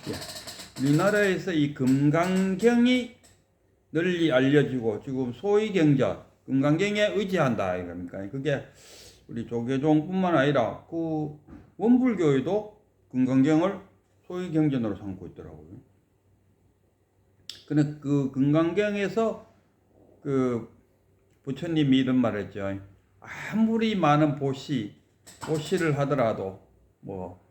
예. 우리나라에서 이 금강경이 널리 알려지고 지금 소위 경전, 금강경에 의지한다 이겁니까? 그게 우리 조계종뿐만 아니라 그 원불교에도 금강경을 소위 경전으로 삼고 있더라고요. 근데 그 금강경에서 그 부처님이 이런 말을 했죠. 아무리 많은 보시를 하더라도 뭐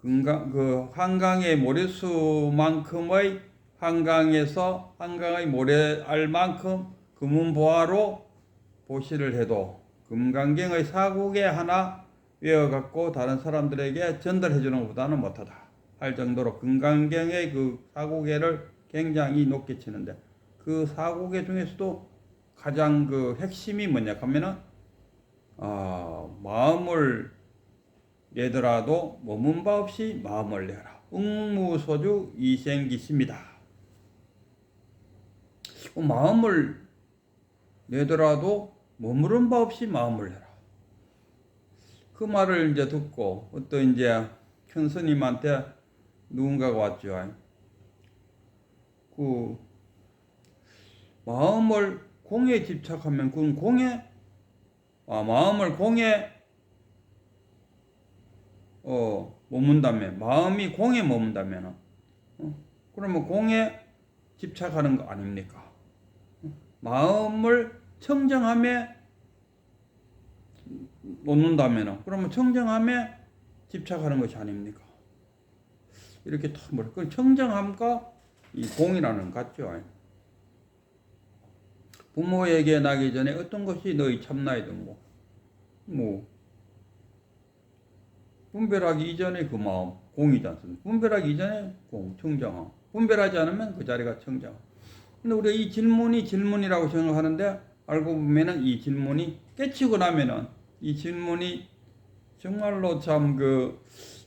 그 한강의 모래수만큼의 한강의 모래알만큼 금은보화로 보시를 해도 금강경의 사국에 하나 외워갖고 다른 사람들에게 전달해 주는 것보다는 못하다 할 정도로 금강경의 그 사국에를 굉장히 높게 치는데, 그 사국에 중에서도 가장 그 핵심이 뭐냐 하면은 마음을 내더라도 머문 바 없이 마음을 내라. 응무소주 이생기십니다. 마음을 내더라도 머무른 바 없이 마음을 내라. 그 말을 이제 듣고 어떤 이제 큰 스님한테 누군가가 왔죠. 그 마음을 공에 집착하면 그건 마음을 공에 머문다면, 마음이 공에 머문다면 그러면 공에 집착하는 거 아닙니까? 마음을 청정함에 놓는다면 그러면 청정함에 집착하는 것이 아닙니까? 이렇게 탁 그 청정함과 이 공이라는 것 같죠. 부모에게 나기 전에 어떤 것이 너희 참나이든 뭐 분별하기 이전에 그 마음 공이지 않습니까? 분별하기 이전에 공, 청정함. 분별하지 않으면 그 자리가 청정함. 근데 우리가 이 질문이라고 생각하는데 알고 보면은 이 질문이 깨치고 나면은 이 질문이 정말로 참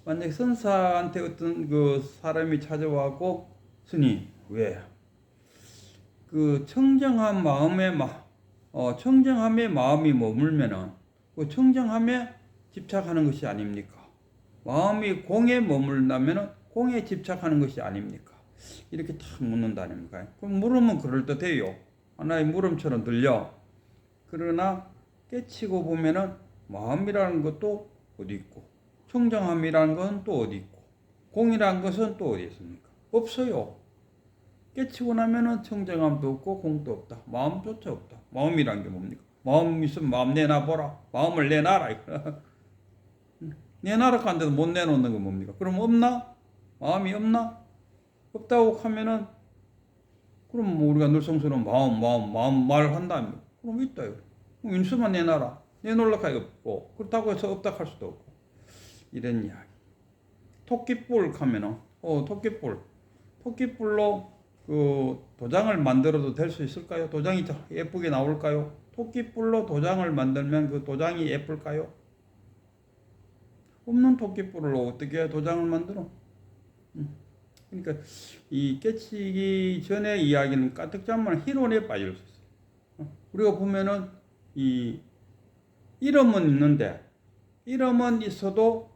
만약 선사한테 어떤 그 사람이 찾아와고 스님 왜 그 청정한 청정함에 마음이 머물면은 그 청정함에 집착하는 것이 아닙니까? 마음이 공에 머물다면은 공에 집착하는 것이 아닙니까? 이렇게 탁 묻는다 아닙니까? 그럼 물으면 그럴듯해요. 하나의 물음처럼 들려. 그러나 깨치고 보면은 마음이라는 것도 어디 있고 청정함이라는 건 또 어디 있고 공이라는 것은 또 어디 있습니까? 없어요. 깨치고 나면은 청정함도 없고 공도 없다. 마음조차 없다. 마음이란 게 뭡니까? 마음 있으면 마음 내놔보라. 마음을 내놔라. 내놔라 하는데도 못 내놓는 건 뭡니까? 그럼 없나? 마음이 없나? 없다고 하면은 그럼 뭐 우리가 늘성스러운 마음 말을 한다면 그럼 있다. 그럼 인수만 내놔라. 내놓으려고 할 없고 그렇다고 해서 없다 할 수도 없고 이런 이야기. 토끼뿔 하면은 토끼뿔로 그 도장을 만들어도 될 수 있을까요? 도장이 예쁘게 나올까요? 토끼뿔로 도장을 만들면 그 도장이 예쁠까요? 없는 토끼뿔로 어떻게 도장을 만들어? 그러니까 이 깨치기 전에 이야기는 가득 잡으면 희론에 빠질 수 있어요. 우리가 보면은 이 이름은 있는데 이름은 있어도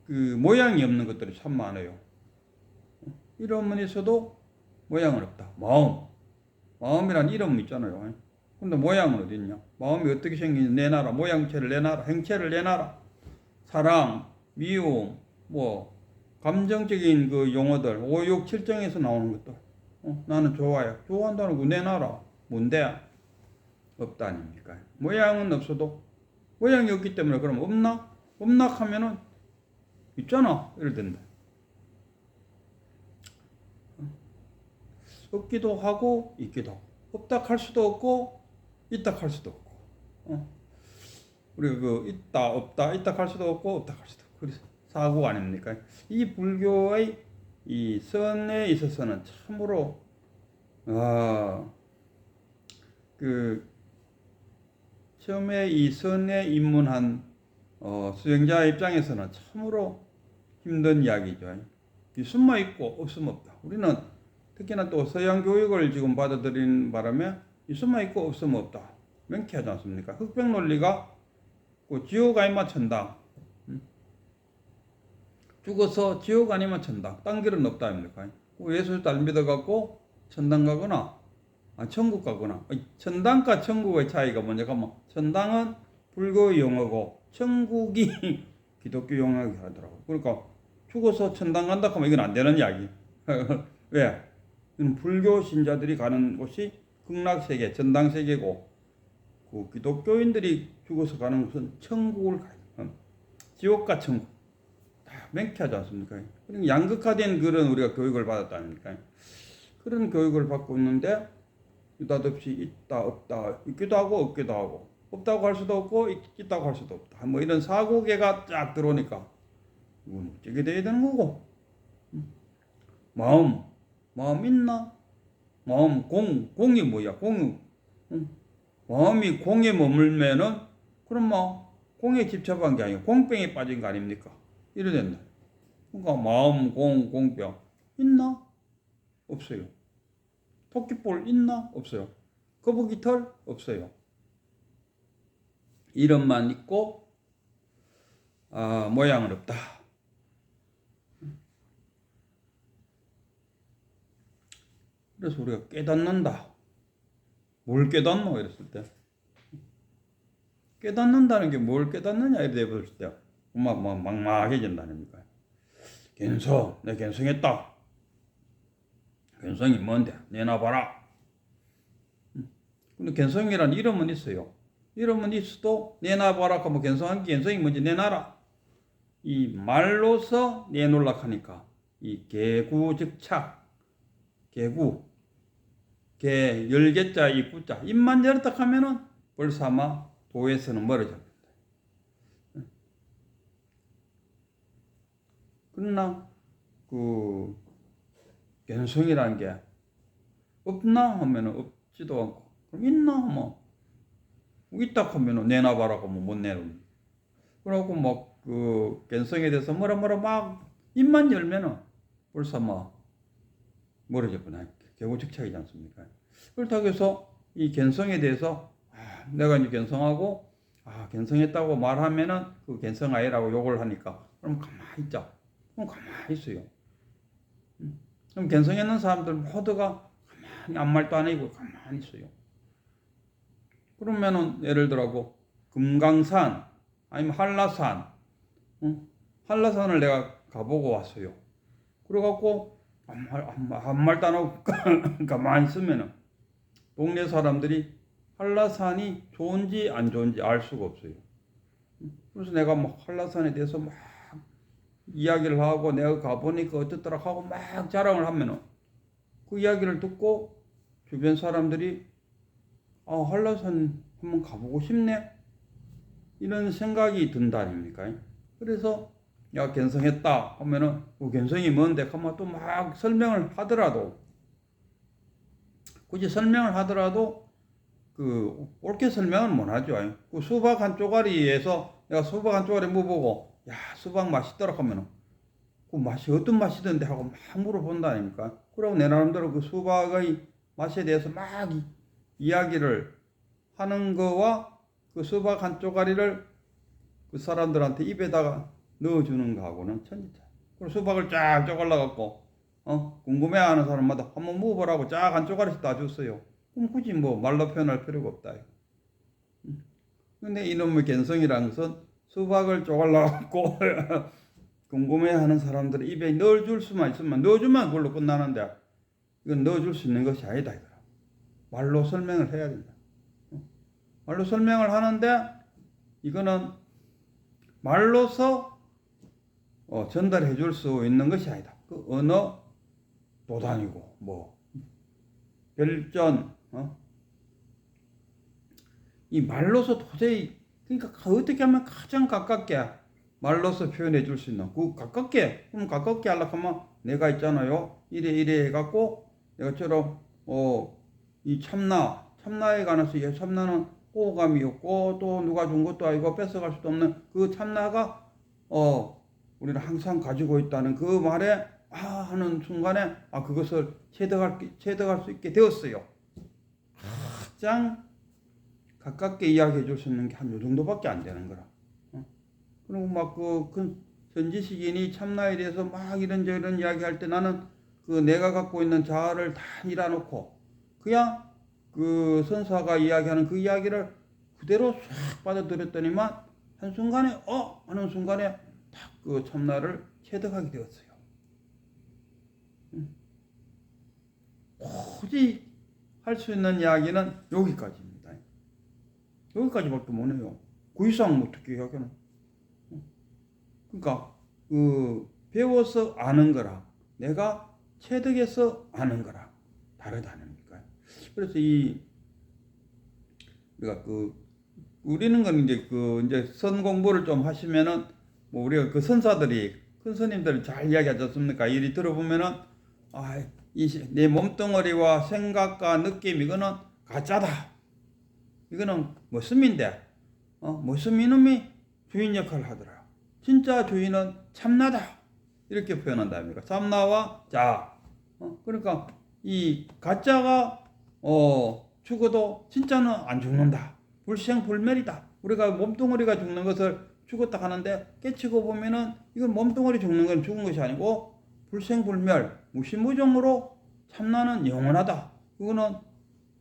그 모양이 없는 것들이 참 많아요. 이름은 있어도 모양은 없다. 마음이란 이름 있잖아요. 근데 모양은 어디 있냐? 마음이 어떻게 생기는지 내놔라. 모양체를 내놔라. 행체를 내놔라. 사랑, 미움, 감정적인 그 용어들, 5, 6, 7정에서 나오는 것들. 나는 좋아요. 좋아한다는 거 내놔라. 뭔데? 없다 아닙니까? 모양은 없어도 모양이 없기 때문에 그럼 없나? 없나 하면은 있잖아. 이럴 텐데. 없기도 하고 있기도 하고 없다 할 수도 없고 있다 할 수도 없고 우리가 있다 없다 할 수도 없고 없다 할 수도 없고 그래서 사고 아닙니까? 이 불교의 이 선에 있어서는 참으로 처음에 이 선에 입문한 수행자 입장에서는 참으로 힘든 이야기죠. 있으면 있고 없으면 없다. 우리는 특히나 또 서양 교육을 지금 받아들인 바람에 있으면 있고 없으면 없다. 명쾌하지 않습니까? 흑백 논리가 지옥 아이마 천당. 죽어서 지옥 아니면 천당, 딴 길은 없다 아닙니까? 예수도 안 믿어갖고 천당 가거나 천국 가거나. 천당과 천국의 차이가 뭐냐가 뭐 천당은 불교 용어고 천국이 기독교 용어라고 하더라고. 그러니까 죽어서 천당 간다 하면 이건 안 되는 이야기. 왜? 이건 불교 신자들이 가는 곳이 극락세계, 천당세계고, 그 기독교인들이 죽어서 가는 곳은 천국을 가요. 지옥과 천국. 다 명쾌하지 않습니까? 그러니까 양극화된 그런 우리가 교육을 받았다니까. 그런 교육을 받고 있는데, 느닷없이 있다, 없다, 있기도 하고, 없기도 하고, 없다고 할 수도 없고, 있다고 할 수도 없다. 뭐 이런 사고계가 쫙 들어오니까, 이건 어떻게 돼야 되는 거고? 마음 있나? 공이 뭐야? 마음이 공에 머물면은, 그럼 뭐, 공에 집착한 게 아니고, 공병에 빠진 거 아닙니까? 이래 된다. 그러니까 마음, 공병. 있나? 없어요. 토끼볼 있나? 없어요. 거북이 털? 없어요. 이름만 있고, 모양은 없다. 그래서 우리가 깨닫는다. 뭘 깨닫노? 이랬을 때. 깨닫는다는 게 뭘 깨닫느냐? 이래 봤을 때. 막막해진다니까. 내 견성했다. 견성이 뭔데? 내놔봐라. 근데 견성이란 이름은 있어요. 이름은 있어도 내놔봐라 하면 견성이 뭔지 내놔라. 이 말로서 내놓으려고 하니까 이 개구즉착, 열개자 이 구자 입만 열었다 하면은 벌써 아마 도에서는 멀어집니다. 그러나 그 견성이라는 게 없나 하면은 없지도 않고, 그럼 있나 하면 있다 하면은 내놔봐라 하면 못 내놓는. 그러고 막 그 견성에 대해서 뭐라 막 입만 열면은 벌써 막 멀어졌구나. 개구측착이지 않습니까? 그렇다고 해서 이 견성에 대해서 내가 이제 견성하고 견성했다고 말하면은 그 견성 아니라고 욕을 하니까 그럼 가만히 있자. 그럼 가만히 있어요. 그럼 견성했는 사람들 모두가 가만히 아무 말도 안 하고 가만히 있어요. 그러면은 예를 들어 금강산 아니면 한라산, 한라산을 내가 가보고 왔어요. 그래갖고 아무 말도 안 하고 가만히 있으면은 동네 사람들이 한라산이 좋은지 안 좋은지 알 수가 없어요. 그래서 내가 막 한라산에 대해서 막 이야기를 하고 내가 가보니까 어떻더라 하고 막 자랑을 하면은 그 이야기를 듣고 주변 사람들이 한라산 한번 가보고 싶네 이런 생각이 든다 아닙니까? 그래서 야 견성했다 하면은 그 견성이 뭔데 하면 또 막 설명을 하더라도 굳이 설명을 하더라도 그 옳게 설명은 못 하죠. 그 수박 한 쪼가리에서 내가 수박 한 쪼가리 먹어보고 야 수박 맛있더라 하면은 그 맛이 어떤 맛이던데 하고 막 물어본다 아닙니까? 그리고 내 나름대로 그 수박의 맛에 대해서 막 이야기를 하는 거와 그 수박 한 쪼가리를 그 사람들한테 입에다가 넣어주는 거하고는 천지차. 그리고 수박을 쫙 쪼갈라갖고 궁금해하는 사람마다 한번 먹어보라고 쫙 한 쪼가리씩 다 줬어요. 그럼 굳이 뭐 말로 표현할 필요가 없다. 근데 이놈의 견성이라는 것은 수박을 쪼갈라갖고 궁금해하는 사람들의 입에 넣어줄 수만 있으면 넣어주면 그걸로 끝나는데 이건 넣어줄 수 있는 것이 아니다. 말로 설명을 해야 된다. 말로 설명을 하는데 이거는 말로서 전달해 줄 수 있는 것이 아니다. 그 언어 도단이고 뭐 별전 이 말로서 도저히 그러니까 어떻게 하면 가장 가깝게 말로서 표현해 줄 수 있는 그 가깝게 하려고 하면 내가 있잖아요. 이래 해갖고 내가처럼 이 참나에 관해서 이 참나는 호감이 없고 또 누가 준 것도 아니고 뺏어갈 수도 없는 그 참나가 우리는 항상 가지고 있다는 그 말에 하는 순간에 그것을 체득할 수 있게 되었어요. 가장 가깝게 이야기해 줄 수 있는 게 한 요 정도밖에 안 되는 거라. 그리고 막 선지식인이 참나에 대해서 막 이런저런 이야기할 때 나는 그 내가 갖고 있는 자아를 다 밀어놓고 그냥 그 선사가 이야기하는 그 이야기를 그대로 싹 받아들였더니만 한순간에 하는 순간에 딱 그 참나를 체득하게 되었어요. 굳이 할 수 있는 이야기는 여기까지입니다. 여기까지밖에 못해요. 그 이상 어떻게 이야기하는? 그러니까 그 배워서 아는 거랑 내가 체득해서 아는 거랑 다르다니까. 그래서 우리가 우리는 건 이제 선 공부를 좀 하시면은 뭐 우리가 그 선사들이 큰 스님들이 잘 이야기하지 않습니까? 이리 들어보면은 내 몸뚱어리와 생각과 느낌 이거는 가짜다. 이거는 모습인데 모습 이놈이 주인 역할을 하더라. 진짜 주인은 참나다. 이렇게 표현한답니다. 참나와 자. 그러니까 이 가짜가 죽어도 진짜는 안 죽는다. 불생불멸이다. 우리가 몸뚱어리가 죽는 것을 죽었다 하는데 깨치고 보면은 이건 몸뚱어리 죽는 건 죽은 것이 아니고 불생불멸, 무시무종으로 참나는 영원하다. 그거는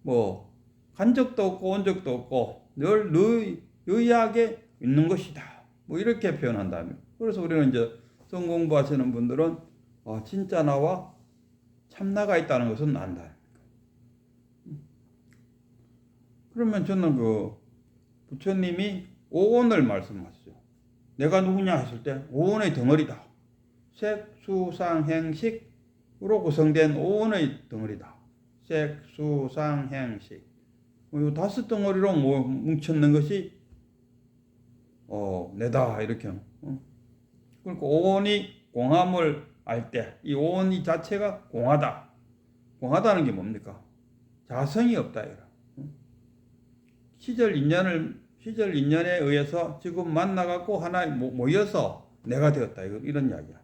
뭐 간 적도 없고 온 적도 없고 늘 유의하게 있는 것이다. 뭐 이렇게 표현한다면. 그래서 우리는 이제 성공부하시는 분들은 진짜 나와 참나가 있다는 것은 안다. 그러면 저는 그 부처님이 오온을 말씀하시죠. 내가 누구냐 했을 때 오온의 덩어리다. 색, 수, 상, 행식으로 구성된 오온의 덩어리다. 색, 수, 상, 행식. 이 다섯 덩어리로 뭉쳤는 것이 내다 이렇게. 그러니까 오온이 공함을 알 때 이 오온이 자체가 공하다. 공하다는 게 뭡니까? 자성이 없다 이라. 시절 인연에 의해서 지금 만나갖고 하나 모여서 내가 되었다 이런 이야기야.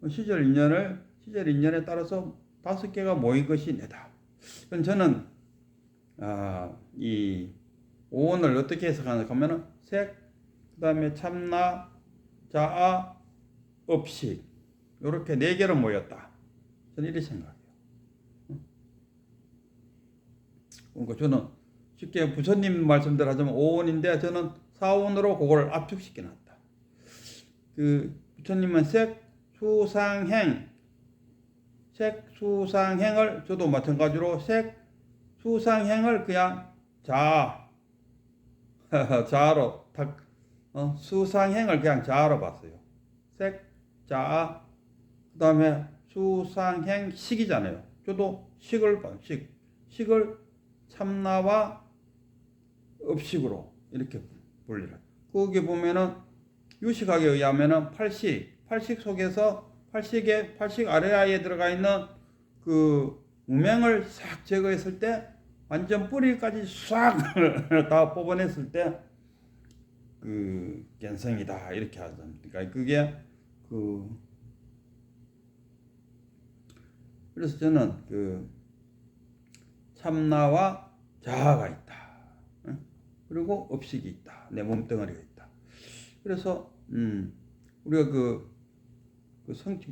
시절 인연에 따라서 다섯 개가 모인 것이 내다. 그럼 저는 이 오온을 어떻게 해석하는가 하면은 색, 그 다음에 참나, 자아, 업식 이렇게 네 개로 모였다. 저는 이렇게 생각해요. 그러니까 저는 쉽게 부처님 말씀대로 하자면 오온인데 저는 사온으로 그걸 압축시켜 놨다. 그 부처님은 색, 수, 상, 행, 색, 수, 상, 행을 저도 마찬가지로 색, 수, 상, 행을 그냥 자아로 수, 상, 행을 그냥 자아로 봤어요. 색, 자아, 그 다음에 수, 상, 행, 식이잖아요. 저도 식을 봐요. 식을 참나와 업식으로 이렇게 분리를. 거기 보면은 유식학에 의하면은 팔식 속에서 팔식 아래에 들어가 있는 그 무명을 싹 제거했을 때 완전 뿌리까지 싹 다 뽑아냈을 때 그 견성이다 이렇게 하잖아요. 그게 그래서 저는 그 참나와 자아가 있다. 그리고 업식이 있다. 내 몸뚱어리가 있다. 그래서 우리가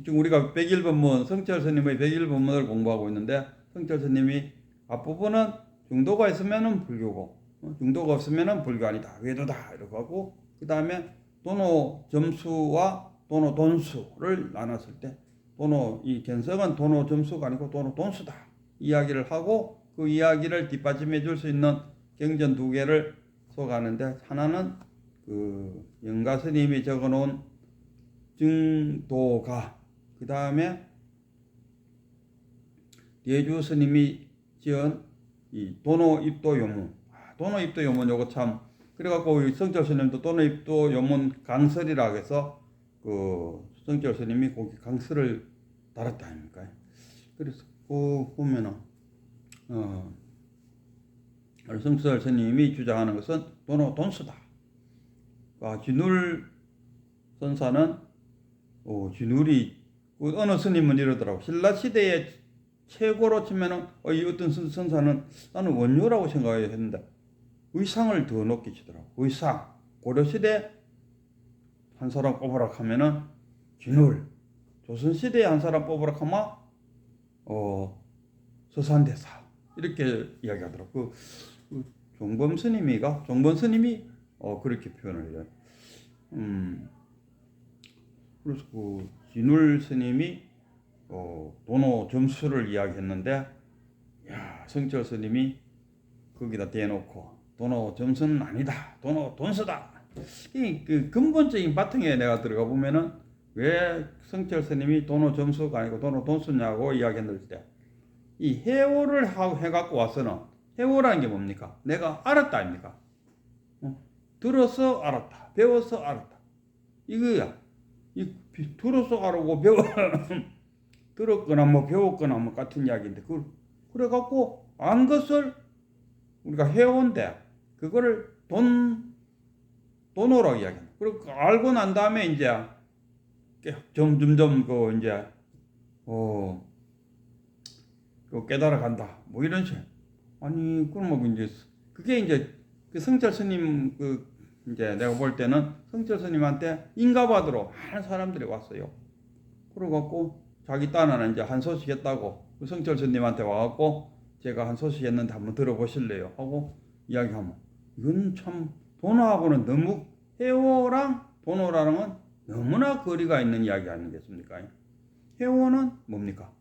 지금 우리가 백일본문 성철 스님의 백일본문을 공부하고 있는데 성철 스님이 앞부분은 중도가 있으면은 불교고 중도가 없으면은 불교 아니다. 외도다 이러고 하고 그 다음에 도노 점수와 도노 돈수를 나눴을 때 도노 이 견성은 도노 점수가 아니고 도노 돈수다 이야기를 하고 그 이야기를 뒷받침해 줄 수 있는 경전 두 개를 소개하는데 하나는 그 영가 스님이 적어놓은 증도가 그 다음에 예주 스님이 지은 이 도노입도 요문 도노입도 요문 요거 참 그래갖고 성철 스님도 도노입도 요문 강설이라 해서 그 성철 스님이 거기 강설을 달았다 아닙니까? 그래서 그 보면은 성철 스님이 주장하는 것은 도노 돈수다. 진울 선사는 진울이 어느 스님은 이러더라고. 신라 시대의 최고로 치면은 이 어떤 선사는 나는 원효라고 생각했는데 의상을 더 높게 치더라고. 의상 고려 시대 한 사람 뽑으라 하면은 진울. 조선시대에 한 사람 뽑으라 하면 서산대사 이렇게 이야기하더라고. 그 종범 스님이 그렇게 표현을 해요. 그래서 그 진울 스님이 도노 점수를 이야기했는데, 야, 성철 스님이 거기다 대놓고 도노 점수는 아니다, 도노 돈수다. 그 근본적인 바탕에 내가 들어가 보면은 왜 성철 스님이 도노 점수가 아니고 도노 돈수냐고 이야기했는데, 이 해오를 해갖고 와서는, 해오라는 게 뭡니까? 내가 알았다 아닙니까? 들어서 알았다, 배워서 알았다, 이거야. 이 들어서 알고 들었거나 뭐 배웠거나 뭐 같은 이야기인데, 그래갖고 안 것을 우리가 해온데 그거를 돈으로 이야기한다. 그리고 알고 난 다음에 이제 점점점 이제 깨달아 간다, 뭐 이런 식. 아니, 그럼 뭐 이제 그게 이제 그 성철 스님, 이제 내가 볼 때는 성철 스님한테 인가받으러 많은 사람들이 왔어요. 그래갖고 자기 딴에는 이제 한 소식 했다고 그 성철 스님한테 와갖고 제가 한 소식 했는데 한번 들어보실래요? 하고 이야기하면, 이건 참 도노하고는 너무, 해오랑 도노랑은 너무나 거리가 있는 이야기 아니겠습니까? 해오는 뭡니까?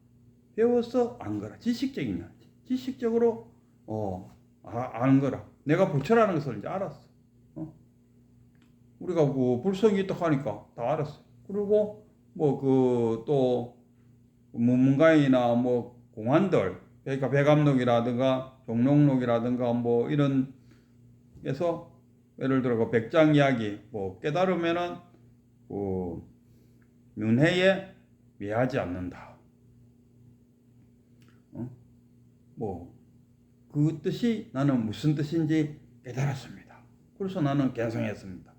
배워서 안 거라. 지식적인 이야기. 지식적으로 아는 거라. 내가 부처라는 것을 이제 알았어. 우리가 그 불성이 있다 하니까 다 알았어. 그리고 또 문문가이나 뭐 공안들, 그러니까 백암록이라든가 종록록이라든가 뭐 이런 에서 예를 들어 그 백장 이야기 깨달으면은 윤회에 매하지 않는다. 그 뜻이 나는 무슨 뜻인지 깨달았습니다. 그래서 나는 견성했습니다.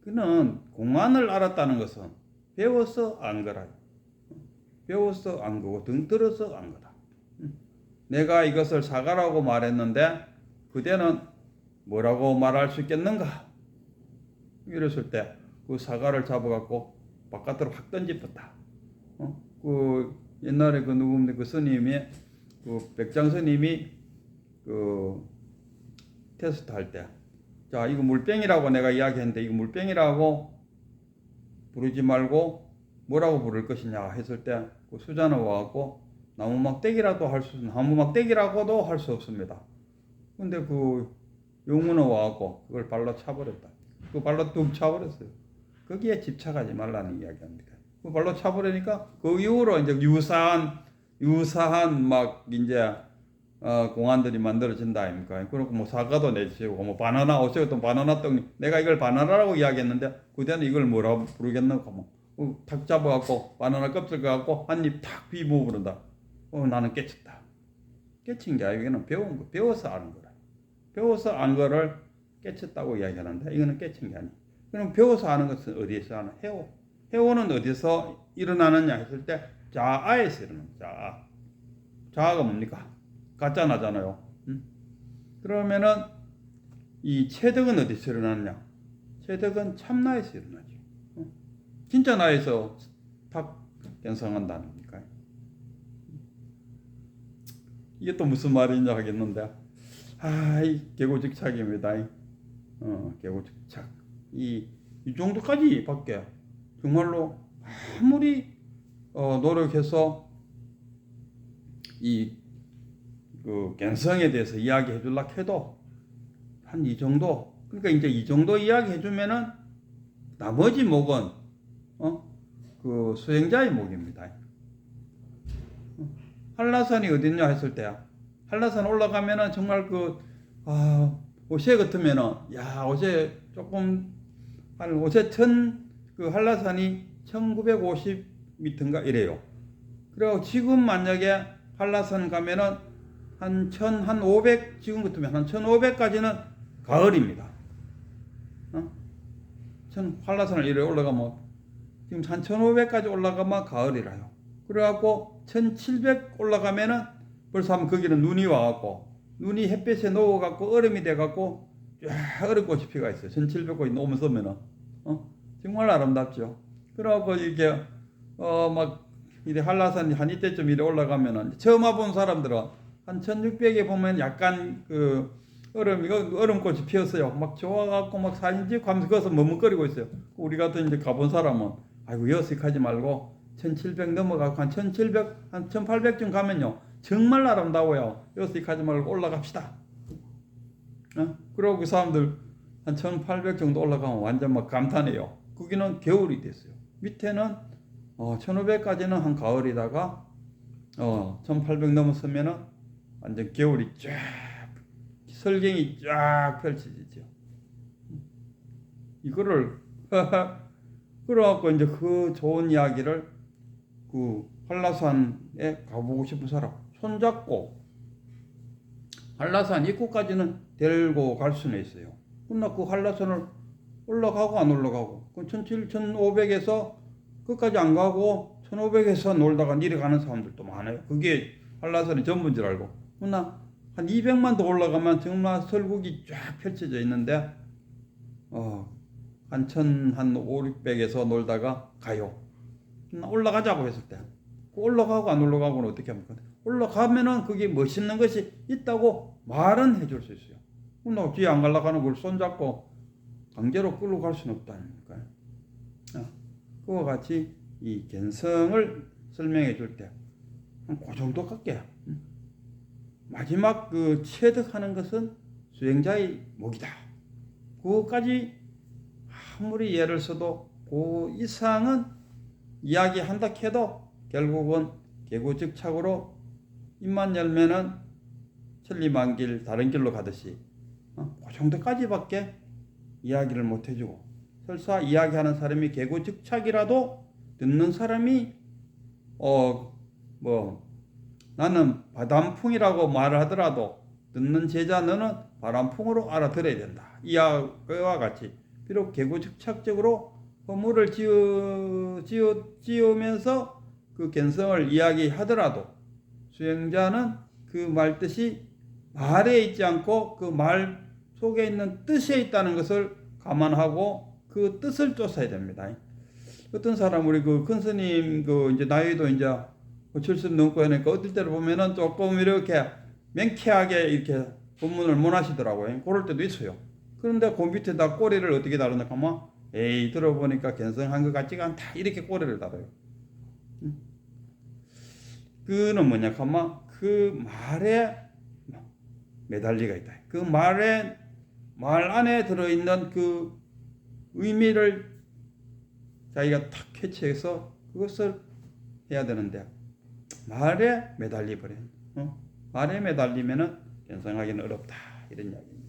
그는 공안을 알았다는 것은 배워서 안 거라요. 배워서 안 거고 등 들어서 안 거다. 내가 이것을 사가라고 말했는데 그대는 뭐라고 말할 수 있겠는가? 이랬을 때 그 사과를 잡아갖고 바깥으로 확 던집었다. 그 옛날에 그 누구인데 그 스님이, 그 백장 스님이 그 테스트 할 때, 자, 이거 물병이라고 내가 이야기했는데 이거 물병이라고 부르지 말고 뭐라고 부를 것이냐 했을 때 그 수자는 와갖고 나무 막대기라고도 할 수 없습니다. 근데 그 용문은 와갖고 그걸 발로 차버렸다. 그 발로 뚝 차버렸어요. 거기에 집착하지 말라는 이야기합니다. 그 발로 차버리니까 그 이후로 이제 유사한 막 이제 공안들이 만들어진다 아닙니까? 그리고 뭐 사과도 내주시고 뭐 바나나, 어쨌든 바나나 떡, 내가 이걸 바나나라고 이야기했는데 그때는 이걸 뭐라고 부르겠노까 뭐 탁 잡아갖고 바나나 껍질 갖고 한 입 탁 비벼 버린다. 나는 깨쳤다. 깨친 게 아니고 이거는 배운 거, 배워서 아는 거라. 배워서 아는 거를 깨쳤다고 이야기하는데 이거는 깨친 게 아니야. 그럼 배워서 아는 것은 어디에서 하나? 해오. 해오는 어디서 일어나느냐 했을 때 자아에서 일어나는 자아. 자아가 뭡니까? 가짜 나잖아요. 그러면은 이 체득은 어디서 일어나느냐? 체득은 참나에서 일어나죠. 진짜 나에서 탁 견성한다는 겁니까? 이게 또 무슨 말이냐 하겠는데, 이 개고직착입니다. 개고직착. 이 정도까지 밖에 정말로 아무리 노력해서 그 견성에 대해서 이야기해 주려고 해도 한 이 정도, 그러니까 이제 이 정도 이야기해 주면은 나머지 목은 그 수행자의 목입니다. 한라산이 어딨냐 했을 때, 한라산 올라가면은 정말 어제 같으면은, 어제 그 한라산이 1950m인가 이래요. 그리고 지금 만약에 한라산 가면은 한 500, 지금 같으면 한 1500까지는 가을입니다. 한라산을 이래 올라가면, 지금 한 1500까지 올라가면 가을이라요. 그래갖고 1700 올라가면은 벌써 하면 거기는 눈이 와갖고, 눈이 햇볕에 녹아갖고 얼음이 돼갖고 쫙 얼음꽃이 피가 있어요. 1700꽃이 넘어서면은. 정말 아름답죠. 그러고 이게 막 이래 한라산이 한 이때쯤 이래 올라가면은 처음 와본 사람들은 한 1600에 보면 약간 그 얼음꽃이 피었어요. 막 좋아갖고 막 사진 찍고 하면서 거기서 머뭇거리고 있어요. 우리 같은 이제 가본 사람은 아이고 여색하지 말고 1700 넘어가고 한 1700, 한 1800쯤 가면요 정말 아름다워요. 여색하지 말고 올라갑시다. 그러고 그 사람들 한 1800 정도 올라가면 완전 막 감탄해요. 거기는 겨울이 됐어요. 밑에는 1500까지는 한 가을이다가 1800 넘었으면은 완전 겨울이 쫙 설경이 쫙 펼쳐지죠. 이거를 그래갖고 이제 그 좋은 이야기를 그 한라산에 가보고 싶은 사람 손잡고 한라산 입구까지는 데리고 갈 수는 있어요. 그러나 그 한라산을 올라가고 안 올라가고 그 1500에서 끝까지 안 가고 1500에서 놀다가 내려가는 사람들도 많아요. 그게 한라산이 전부인 줄 알고. 그러나 한 200만 더 올라가면 정말 설국이 쫙 펼쳐져 있는데 한 5, 600에서 놀다가 가요. 올라가자고 했을 때 올라가고 안 올라가고는 어떻게 합니까? 올라가면은 그게 멋있는 것이 있다고 말은 해줄 수 있어요. 나 뒤에 안 가려고 하는 걸 손잡고 강제로 끌고 갈 수는 없다니까. 그와 같이 이 견성을 설명해 줄 때 그 정도 깎게요. 마지막 그 체득하는 것은 수행자의 목이다. 그거까지 아무리 예를 써도 그 이상은 이야기한다 해도 결국은 개구즉착으로 입만 열면은 천리만길 다른 길로 가듯이 그 정도까지밖에 이야기를 못 해주고 설사 이야기하는 사람이 개구즉착이라도 듣는 사람이 나는 바람풍이라고 말을 하더라도 듣는 제자 너는 바람풍으로 알아들어야 된다. 이야기와 같이 비록 개구즉착적으로 허물을 지으면서 그 견성을 이야기하더라도 수행자는 그 말 뜻이 말에 있지 않고 그 말 속에 있는 뜻에 있다는 것을 감안하고 그 뜻을 쫓아야 됩니다. 어떤 사람 우리 그 큰 스님 그 이제 나이도 이제 70 넘고 하니까 어떨 때를 보면은 조금 이렇게 맹쾌하게 이렇게 법문을 못 하시더라고요. 그럴 때도 있어요. 그런데 그 밑에다 꼬리를 어떻게 다루나 하면 에이 들어보니까 견성한 것 같지가 않다 이렇게 꼬리를 달아요. 그는 뭐냐 하면 그 말에 매달리가 있다. 그 말 안에 들어있는 그 의미를 자기가 탁 캐치해서 그것을 해야 되는데 말에 매달려 버려. 말에 매달리면은 견성하기는 어렵다 이런 이야기입니다.